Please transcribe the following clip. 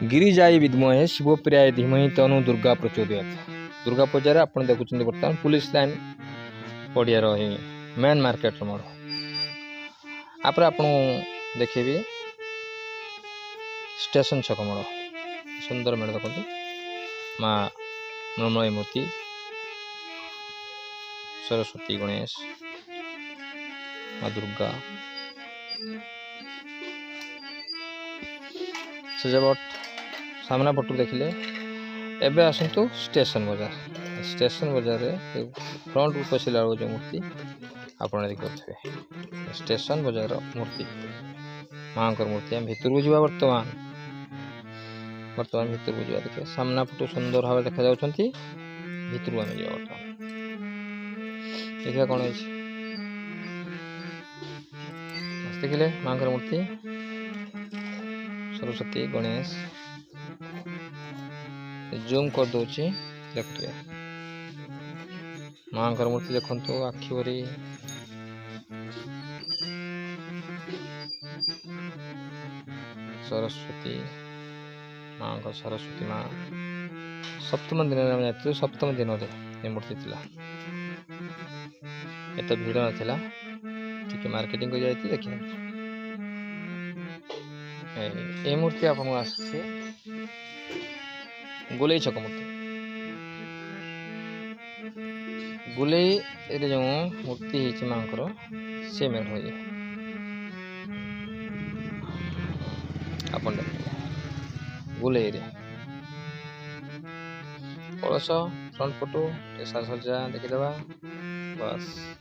गिरिजाई विद्महे शिवप्रियाय धीमहि तनु दुर्गा प्रचोदयात। दुर्गा पूजा आप देखुं बर्तमान पुलिस लाइन पड़िया रही मेन मार्केट मोड़ आप देखी स्टेशन छक मोड़ सुंदर मेड़ देखो माँ मृणमयी मूर्ति सरस्वती गणेश माँ दुर्गा सजावट सामना पटू देखिले। एबे आसतु स्टेशन बजार फ्रंट को पशिला जो मूर्ति आप देखिए स्टेशन बजार मूर्ति माँ मूर्ति आम भितर को जा बर्तमान भितर को जा देखिए सामना पटू सुंदर भाव देखा भितर आम जा बर्तमान देखिए कौन देखिले माँ मूर्ति सरस्वती गणेश जूम कर दूची देखते माँ मूर्ति देखु आखि भरी सरस्वती माँ सरस्वती माँ सप्तम दिन सप्तम दिन मूर्ति थी एत भीड़ नाला टी मार्केटिंग को जाती देखिए ये मूर्ति आप गोलई छक मूर्ति गोलई जो मूर्ति है माँ से मेढ़ ये आप गोलई कलश फ्रंट पटू साजसज्जा देखीदे बस।